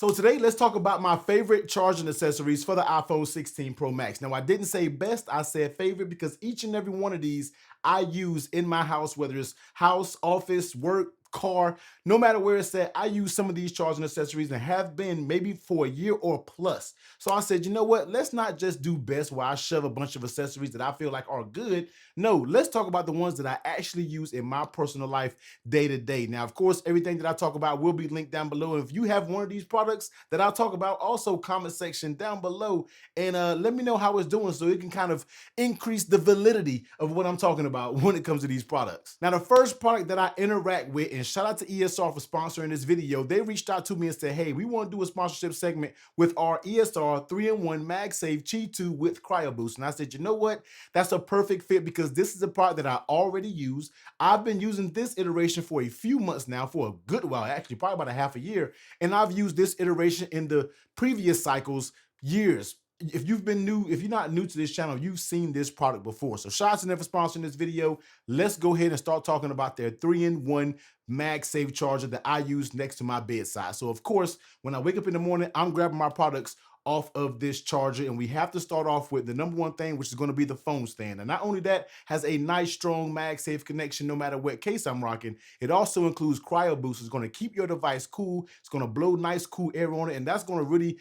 So today, let's talk about my favorite charging accessories for the iPhone 16 Pro Max. Now, I didn't say best, I said favorite because each and every one of these I use in my house, whether it's house, office, work, car, no matter where it's at, I use some of these charging accessories and have been maybe for a year or plus. So I said, you know what? Let's not just do best where I shove a bunch of accessories that I feel like are good. No, let's talk about the ones that I actually use in my personal life day to day. Now, of course, everything that I talk about will be linked down below. And if you have one of these products that I talk about, also comment section down below and let me know how it's doing so it can kind of increase the validity of what I'm talking about when it comes to these products. Now, the first product that I interact with, and shout out to ESR for sponsoring this video, they reached out to me and said, hey, we want to do a sponsorship segment with our ESR 3-in-1 MagSafe Qi2 with Cryo Boost. And I said, you know what? That's a perfect fit because this is a product that I already use. I've been using this iteration for a few months now, for a good while, actually, probably about a half a year. And I've used this iteration in the previous cycles years. If you've been new, if you're not new to this channel, you've seen this product before. So shout out to them for sponsoring this video. Let's go ahead and start talking about their 3-in-1 MagSafe charger that I use next to my bedside. So of course, when I wake up in the morning, I'm grabbing my products off of this charger, and we have to start off with the number one thing, which is going to be the phone stand. And not only that, has a nice strong MagSafe connection no matter what case I'm rocking, it also includes Cryo Boost. It's going to keep your device cool. It's going to blow nice cool air on it, and that's going to really,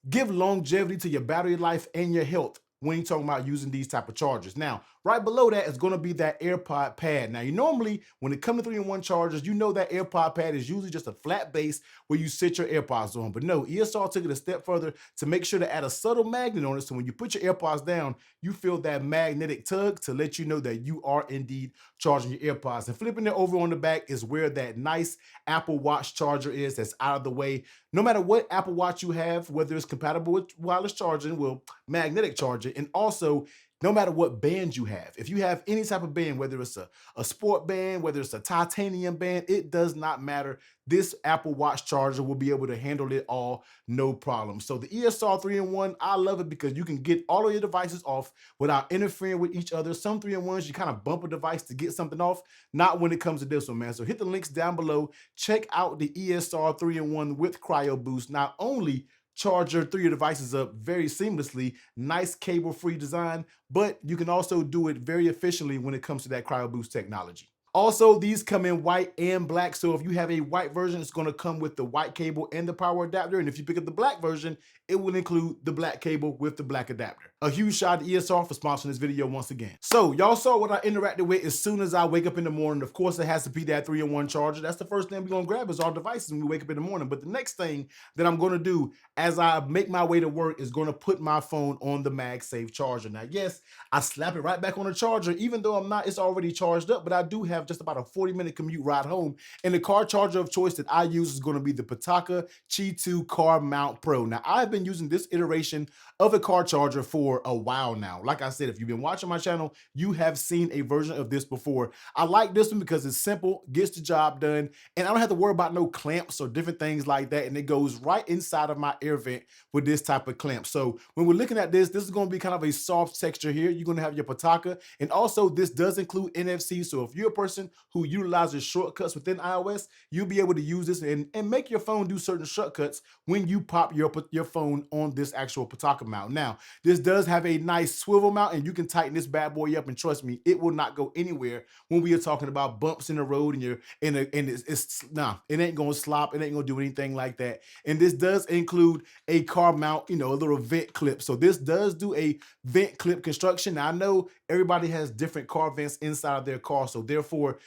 give longevity to your battery life and your health when you're talking about using these type of chargers. Now, right below that is going to be that AirPod pad. Now, you normally, when it comes to 3-in-1 chargers, you know that AirPod pad is usually just a flat base where you sit your AirPods on. But no, ESR took it a step further to make sure to add a subtle magnet on it. So when you put your AirPods down, you feel that magnetic tug to let you know that you are indeed charging your AirPods. And flipping it over on the back is where that nice Apple Watch charger is that's out of the way. No matter what Apple Watch you have, whether it's compatible with wireless charging, well, magnetic charging, and also no matter what band you have. If you have any type of band, whether it's a sport band, whether it's a titanium band, it does not matter. This Apple Watch charger will be able to handle it all, no problem. So the ESR 3-in-1, I love it because you can get all of your devices off without interfering with each other. Some 3-in-1s, you kind of bump a device to get something off. Not when it comes to this one, man. So hit the links down below. Check out the ESR 3-in-1 with Cryo Boost. Not only charge your 3 devices up very seamlessly, nice cable-free design, but you can also do it very efficiently when it comes to that Cryo Boost technology. Also, these come in white and black. So if you have a white version, it's going to come with the white cable and the power adapter. And if you pick up the black version, it will include the black cable with the black adapter. A huge shout out to ESR for sponsoring this video once again. So y'all saw what I interacted with as soon as I wake up in the morning. Of course, it has to be that 3-in-1 charger. That's the first thing we're going to grab is our devices when we wake up in the morning. But the next thing that I'm going to do as I make my way to work is going to put my phone on the MagSafe charger. Now, yes, I slap it right back on the charger, even though it's already charged up, but I do have just about a 40-minute commute ride home. And the car charger of choice that I use is going to be the Pitaka Qi2 Car Mount Pro. Now, I've been using this iteration of a car charger for a while now. Like I said, if you've been watching my channel, you have seen a version of this before. I like this one because it's simple, gets the job done, and I don't have to worry about no clamps or different things like that. And it goes right inside of my air vent with this type of clamp. So when we're looking at this is going to be kind of a soft texture here. You're going to have your Pitaka, and also this does include NFC. So if you're a person who utilizes shortcuts within iOS, you'll be able to use this and make your phone do certain shortcuts when you pop your phone on this actual Pitaka mount. Now, this does have a nice swivel mount, and you can tighten this bad boy up, and trust me, it will not go anywhere when we are talking about bumps in the road and it ain't gonna slop, it ain't gonna do anything like that. And this does include a car mount, a little vent clip. So this does do a vent clip construction. Now, I know everybody has different car vents inside of their car, so therefore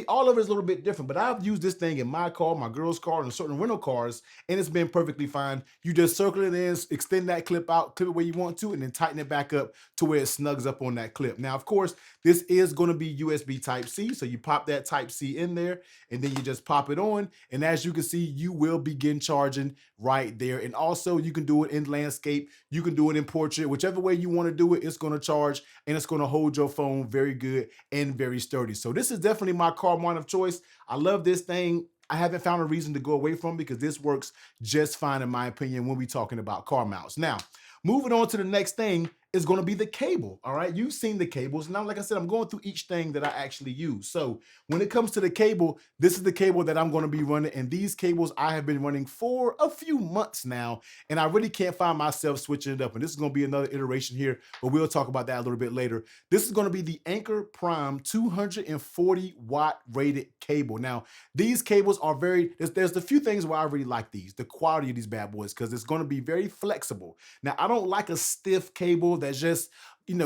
all of it is a little bit different, but I've used this thing in my car, my girl's car, and certain rental cars, and it's been perfectly fine. You just circle it in, extend that clip out, clip it where you want to, and then tighten it back up to where it snugs up on that clip. Now, of course, this is going to be USB Type-C, so you pop that Type-C in there, and then you just pop it on, and as you can see, you will begin charging right there. And also, you can do it in landscape, you can do it in portrait, whichever way you want to do it, it's going to charge, and it's going to hold your phone very good and very sturdy. So this is definitely my car mount of choice. I love this thing. I haven't found a reason to go away from because this works just fine in my opinion when we're talking about car mounts. Now, moving on to the next thing is going to be the cable. All right, you've seen the cables. Now, like I said, I'm going through each thing that I actually use. So when it comes to the cable, this is the cable that I'm going to be running, and these cables I have been running for a few months now, and I really can't find myself switching it up. And this is going to be another iteration here, but we'll talk about that a little bit later. This is going to be the Anker Prime 240-watt rated cable. Now, these cables are there's a few things why I really like these, the quality of these bad boys, because it's going to be very flexible. Now, I don't like a stiff cable that just,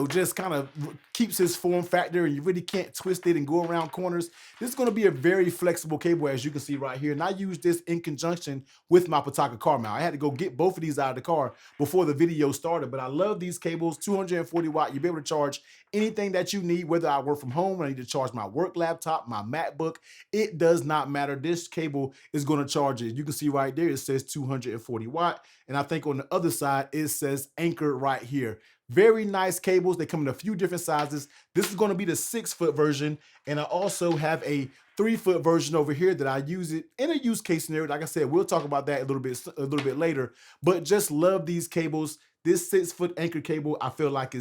just kind of keeps its form factor and you really can't twist it and go around corners. This is going to be a very flexible cable, as you can see right here. And I use this in conjunction with my Pitaka Car Mount. I had to go get both of these out of the car before the video started, but I love these cables, 240 watt. You'll be able to charge anything that you need, whether I work from home, I need to charge my work laptop, my MacBook. It does not matter. This cable is going to charge it. You can see right there, it says 240 watt. And I think on the other side, it says Anker right here. Very nice cables. They come in a few different sizes. This is going to be the 6-foot version. And I also have a 3-foot version over here that I use it in a use case scenario. Like I said, we'll talk about that a little bit later. But just love these cables. This 6-foot Anker cable, I feel like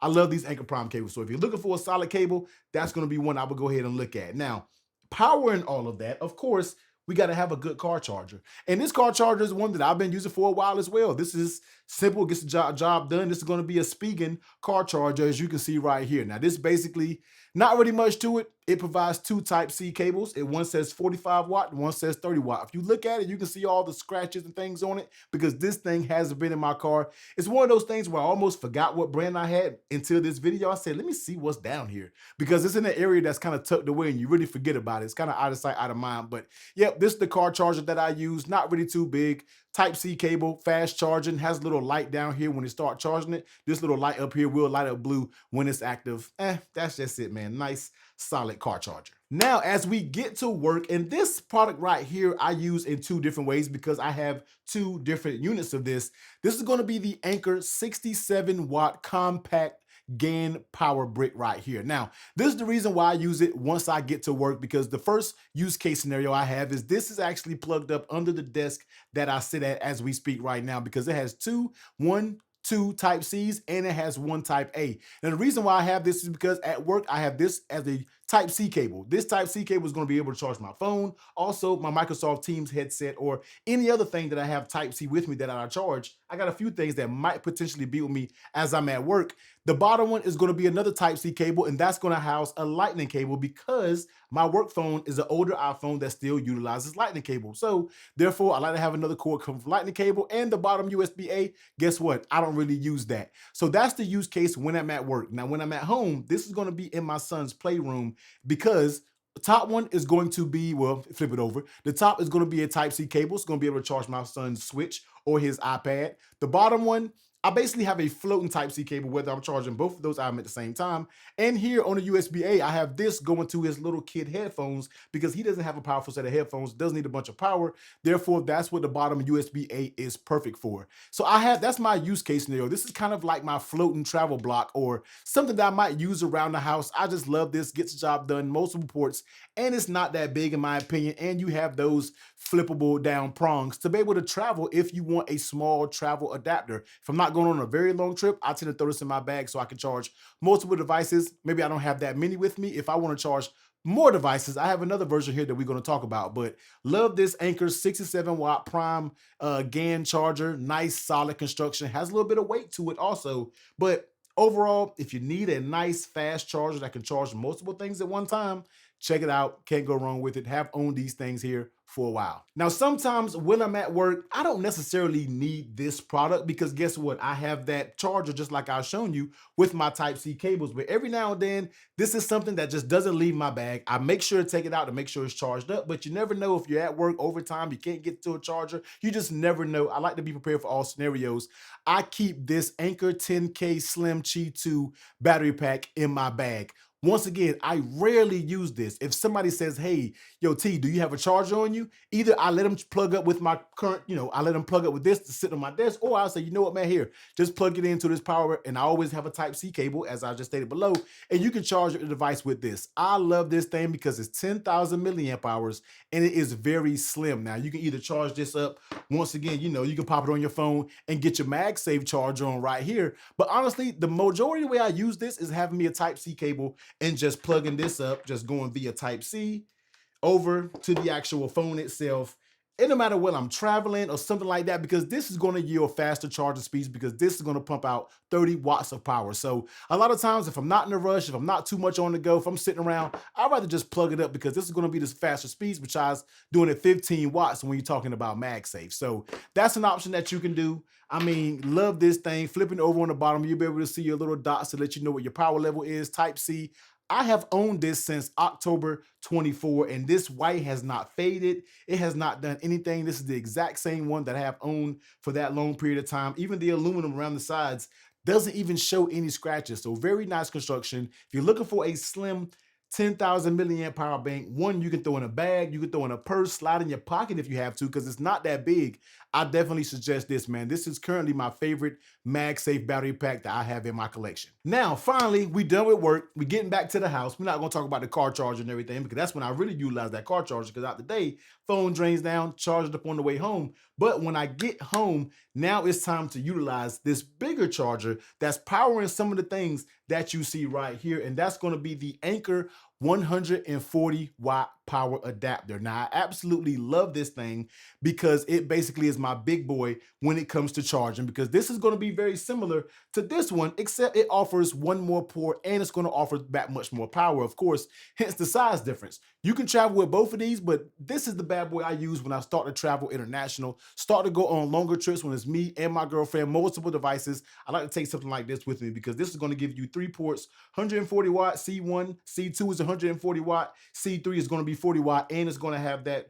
I love these Anker Prime cables. So if you're looking for a solid cable, that's going to be one I would go ahead and look at. Now, powering all of that, of course, we got to have a good car charger. And this car charger is one that I've been using for a while as well. This is simple, gets the job done. This is going to be a Spigen car charger, as you can see right here. Now, this basically, not really much to it. It provides 2 Type-C cables. One says 45 watt and one says 30 watt. If you look at it, you can see all the scratches and things on it because this thing hasn't been in my car. It's one of those things where I almost forgot what brand I had until this video. I said, let me see what's down here because it's in an area that's kind of tucked away and you really forget about it. It's kind of out of sight, out of mind. But yep, this is the car charger that I use. Not really too big. Type-C cable, fast charging, has a little light down here when you start charging it. This little light up here will light up blue when it's active. That's just it, man. Nice, solid car charger. Now, as we get to work, and this product right here, I use in 2 different ways because I have 2 different units of this. This is going to be the Anker 67-watt compact GaN power brick right here. Now, this is the reason why I use it once I get to work, because the first use case scenario I have is this is actually plugged up under the desk that I sit at as we speak right now, because it has two Type-Cs and it has 1 Type-A. And the reason why I have this is because at work I have this as a Type-C cable. This Type-C cable is going to be able to charge my phone, also my Microsoft Teams headset, or any other thing that I have Type-C with me that I charge. I got a few things that might potentially be with me as I'm at work. The bottom one is going to be another Type-C cable, and that's going to house a lightning cable because my work phone is an older iPhone that still utilizes lightning cable. So therefore, I like to have another cord come from lightning cable, and the bottom USB-A, guess what? I don't really use that. So that's the use case when I'm at work. Now, when I'm at home, this is going to be in my son's playroom because the top one is going to be, well, flip it over. The top is going to be a Type-C cable. It's going to be able to charge my son's Switch or his iPad. The bottom one, I basically have a floating Type-C cable, whether I'm charging both of those items at the same time. And here on the USB-A, I have this going to his little kid headphones because he doesn't have a powerful set of headphones, doesn't need a bunch of power. Therefore, that's what the bottom USB-A is perfect for. So that's my use case scenario. This is kind of like my floating travel block or something that I might use around the house. I just love this, gets the job done, multiple ports, and it's not that big in my opinion. And you have those flippable down prongs to be able to travel if you want a small travel adapter. If I'm not going on a very long trip, I tend to throw this in my bag so I can charge multiple devices. Maybe I don't have that many with me. If I want to charge more devices, I have another version here that we're going to talk about. But love this Anker 67-watt prime GaN charger. Nice, solid construction. Has a little bit of weight to it also. But overall, if you need a nice, fast charger that can charge multiple things at one time, check it out. Can't go wrong with it. Have owned these things here for a while. Now, sometimes when I'm at work, I don't necessarily need this product because guess what? I have that charger just like I've shown you with my Type-C cables. But every now and then, this is something that just doesn't leave my bag. I make sure to take it out to make sure it's charged up, but you never know if you're at work overtime, you can't get to a charger. You just never know. I like to be prepared for all scenarios. I keep this Anker 10K Slim Qi2 battery pack in my bag. Once again, I rarely use this. If somebody says, hey, yo, T, do you have a charger on you? Either I let them plug up with my current, I let them plug up with this to sit on my desk, or I'll say, you know what, man, here, just plug it into this power. And I always have a Type-C cable, as I just stated below, and you can charge your device with this. I love this thing because it's 10,000 milliamp hours and it is very slim. Now, you can either charge this up, once again, you can pop it on your phone and get your MagSafe charger on right here. But honestly, the majority of the way I use this is having me a Type-C cable and just plugging this up, just going via Type-C over to the actual phone itself. And no matter what I'm traveling or something like that, because this is going to yield faster charging speeds, because this is going to pump out 30 watts of power. So a lot of times, if I'm not in a rush, if I'm not too much on the go, if I'm sitting around, I'd rather just plug it up, because this is going to be the faster speeds, besides doing it 15 watts when you're talking about MagSafe. So that's an option that you can do. I mean, love this thing. Flipping over on the bottom, you'll be able to see your little dots to let you know what your power level is. Type-C. I have owned this since October 24, and this white has not faded. It has not done anything. This is the exact same one that I have owned for that long period of time. Even the aluminum around the sides doesn't even show any scratches. So very nice construction. If you're looking for a slim 10,000 milliamp power bank, one you can throw in a bag, you can throw in a purse, slide in your pocket if you have to, because it's not that big. I definitely suggest this, man. This is currently my favorite MagSafe battery pack that I have in my collection. Now, finally, we done with work. We're getting back to the house. We're not gonna talk about the car charger and everything, because that's when I really utilize that car charger, because out the day, phone drains down, charge it up on the way home. But when I get home, now it's time to utilize this bigger charger that's powering some of the things that you see right here. And that's gonna be the Anker 140 watt power adapter. Now, I absolutely love this thing because it basically is my big boy when it comes to charging, because this is going to be very similar to this one, except it offers one more port and it's going to offer that much more power, of course, hence the size difference. You can travel with both of these, but this is the bad boy I use when I start to travel international, start to go on longer trips when it's me and my girlfriend, multiple devices. I like to take something like this with me, because this is going to give you 3 ports, 140 watt, C1, C2 is 140 watt, C3 is going to be 40 watt, and it's going to have that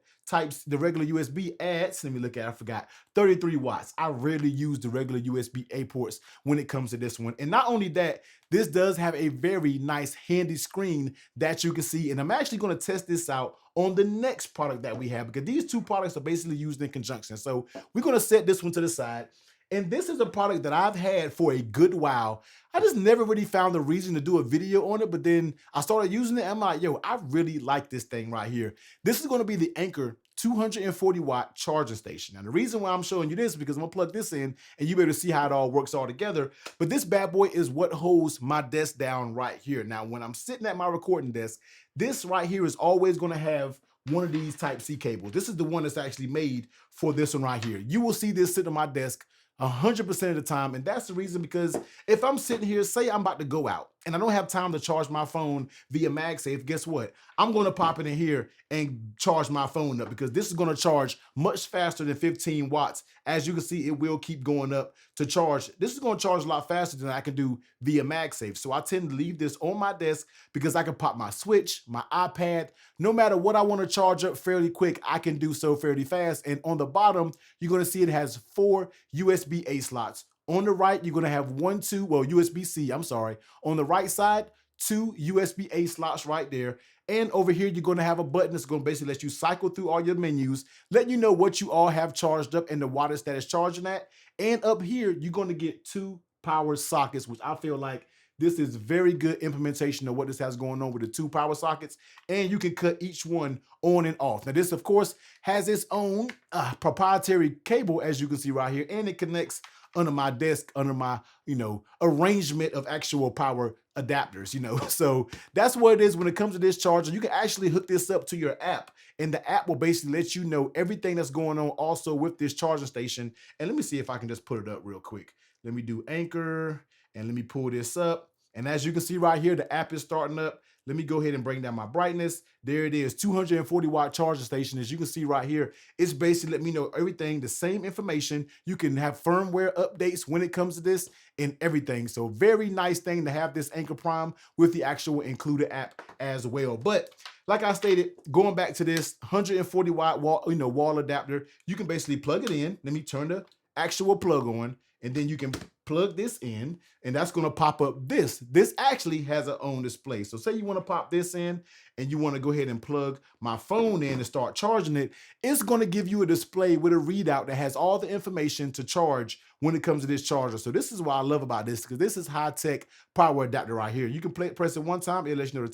the regular USB adds, let me look at it, I forgot, 33 watts. I rarely use the regular USB-A ports when it comes to this one. And not only that, this does have a very nice handy screen that you can see. And I'm actually going to test this out on the next product that we have, because these two products are basically used in conjunction. So we're going to set this one to the side. And this is a product that I've had for a good while. I just never really found a reason to do a video on it, but then I started using it and I'm like, yo, I really like this thing right here. This is going to be the Anker 240 watt charging station. And the reason why I'm showing you this is because I'm gonna plug this in and you better see how it all works all together. But this bad boy is what holds my desk down right here. Now, when I'm sitting at my recording desk, this right here is always gonna have one of these Type-C cables. This is the one that's actually made for this one right here. You will see this sit on my desk 100% of the time. And that's the reason, because if I'm sitting here, say I'm about to go out and I don't have time to charge my phone via MagSafe, guess what? I'm going to pop it in here and charge my phone up, because this is going to charge much faster than 15 watts. As you can see, it will keep going up to charge. This is going to charge a lot faster than I can do via MagSafe. So I tend to leave this on my desk, because I can pop my Switch, my iPad, no matter what I want to charge up fairly quick, I can do so fairly fast. And on the bottom, you're going to see it has 4 USB-A slots. On the right, you're going to have USB-C, I'm sorry. On the right side, 2 USB-A slots right there. And over here, you're going to have a button that's going to basically let you cycle through all your menus, letting you know what you all have charged up and the wattage that it's charging at. And up here, you're going to get 2 power sockets, which I feel like this is very good implementation of what this has going on with the 2 power sockets. And you can cut each one on and off. Now, this, of course, has its own proprietary cable, as you can see right here, and it connects under my desk, under my, arrangement of actual power adapters, So that's what it is when it comes to this charger. You can actually hook this up to your app, and the app will basically let you know everything that's going on also with this charging station. And let me see if I can just put it up real quick. Let me do Anker, and let me pull this up. And as you can see right here, the app is starting up. Let me go ahead and bring down my brightness. There it is, 240 watt charging station. As you can see right here, it's basically let me know everything, the same information. You can have firmware updates when it comes to this and everything. So very nice thing to have this Anker Prime with the actual included app as well. But like I stated, going back to this 140 watt wall adapter, you can basically plug it in. Let me turn the actual plug on, and then you can plug this in, and that's going to pop up this. This actually has a on display. So say you want to pop this in and you want to go ahead and plug my phone in and start charging it, it's going to give you a display with a readout that has all the information to charge when it comes to this charger. So this is what I love about this, because this is high-tech power adapter right here. You can press it one time, it lets you know the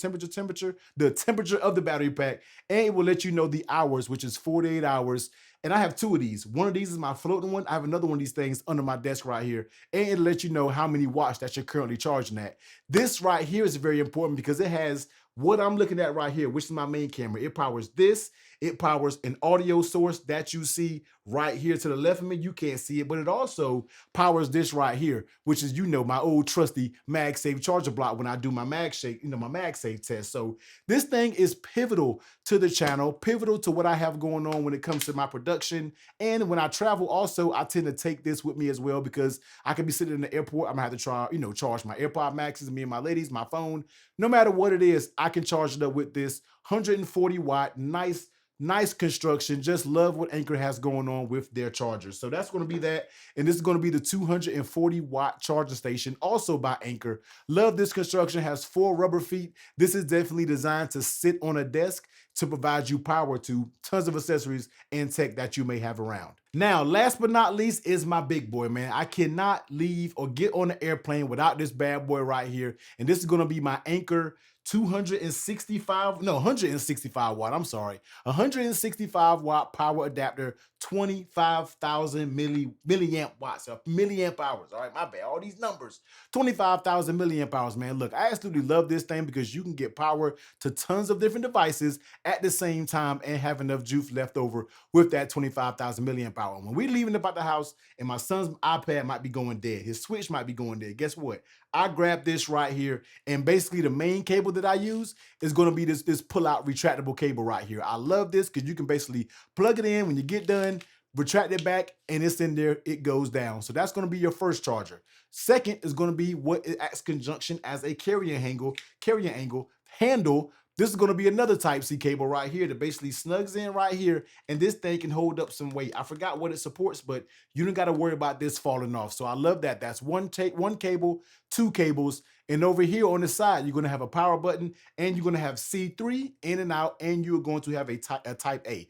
temperature of the battery pack, and it will let you know the hours, which is 48 hours. And I have two of these. One of these is my floating one. I have another one of these things under my desk right here, and it'll let you know how many watts that you're currently charging at. This right here is very important because it has what I'm looking at right here, which is my main camera. It powers this. It powers an audio source that you see right here to the left of me. You can't see it, but it also powers this right here, which is, my old trusty MagSafe charger block when I do my my MagSafe test. So this thing is pivotal to the channel, pivotal to what I have going on when it comes to my production. And when I travel also, I tend to take this with me as well, because I could be sitting in the airport. I'm gonna have to try, charge my AirPod Maxes, me and my ladies, my phone. No matter what it is, I can charge it up with this 140 watt, nice construction. Just love what Anker has going on with their chargers. So that's going to be that. And this is going to be the 240 watt charging station, also by Anker. Love this construction. Has 4 rubber feet. This is definitely designed to sit on a desk to provide you power to tons of accessories and tech that you may have around. Now, last but not least is my big boy, man. I cannot leave or get on the airplane without this bad boy right here. And this is going to be my Anker 165 watt, I'm sorry, 165 watt power adapter, 25,000 milliamp watts, milliamp hours. All right, my bad, all these numbers. 25,000 milliamp hours, man. Look, I absolutely love this thing because you can get power to tons of different devices at the same time and have enough juice left over with that 25,000 milliamp hour. When we're leaving about the house and my son's iPad might be going dead, his Switch might be going dead, guess what? I grab this right here, and basically the main cable that I use is going to be this pull-out retractable cable right here. I love this because you can basically plug it in when you get done, retract it back, and it's in there, it goes down. So that's going to be your first charger. Second is going to be what it acts conjunction as a carrier handle. This is going to be another Type-C cable right here that basically snugs in right here, and this thing can hold up some weight. I forgot what it supports, but you don't got to worry about this falling off. So I love that. That's one cable, 2 cables, and over here on the side, you're going to have a power button, and you're going to have C3 in and out, and you're going to have a Type A.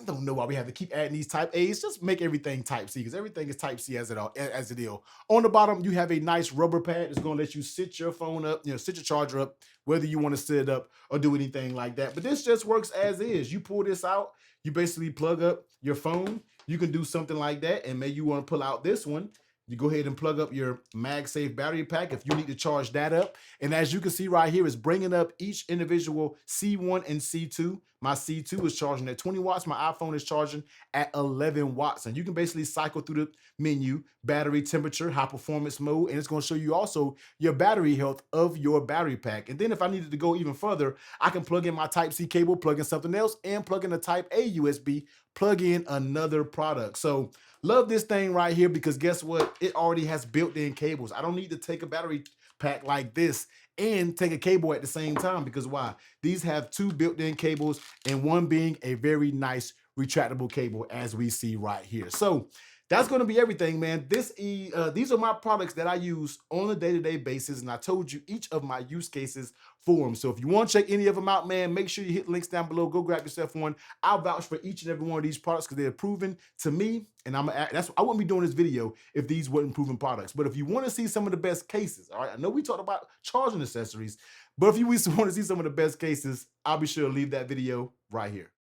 I don't know why we have to keep adding these Type A's. Just make everything Type C, because everything is Type C as it is. On the bottom, you have a nice rubber pad that's going to let you sit your phone up, sit your charger up, whether you want to sit it up or do anything like that. But this just works as is. You pull this out, you basically plug up your phone. You can do something like that, and maybe you want to pull out this one. You go ahead and plug up your MagSafe battery pack if you need to charge that up. And as you can see right here, it's bringing up each individual C1 and C2. My C2 is charging at 20 watts. My iPhone is charging at 11 watts. And you can basically cycle through the menu, battery temperature, high performance mode, and it's going to show you also your battery health of your battery pack. And then if I needed to go even further, I can plug in my Type-C cable, plug in something else, and plug in a Type-A USB, plug in another product. So love this thing right here because guess what? It already has built-in cables. I don't need to take a battery pack like this and take a cable at the same time, because why? These have 2 built-in cables, and one being a very nice retractable cable as we see right here. So that's going to be everything, man. These are my products that I use on a day-to-day basis, and I told you each of my use cases for them. So if you want to check any of them out, man, make sure you hit the links down below. Go grab yourself one. I'll vouch for each and every one of these products because they're proven to me, and I wouldn't be doing this video if these weren't proven products. But if you want to see some of the best cases, all right, I know we talked about charging accessories, but if you want to see some of the best cases, I'll be sure to leave that video right here.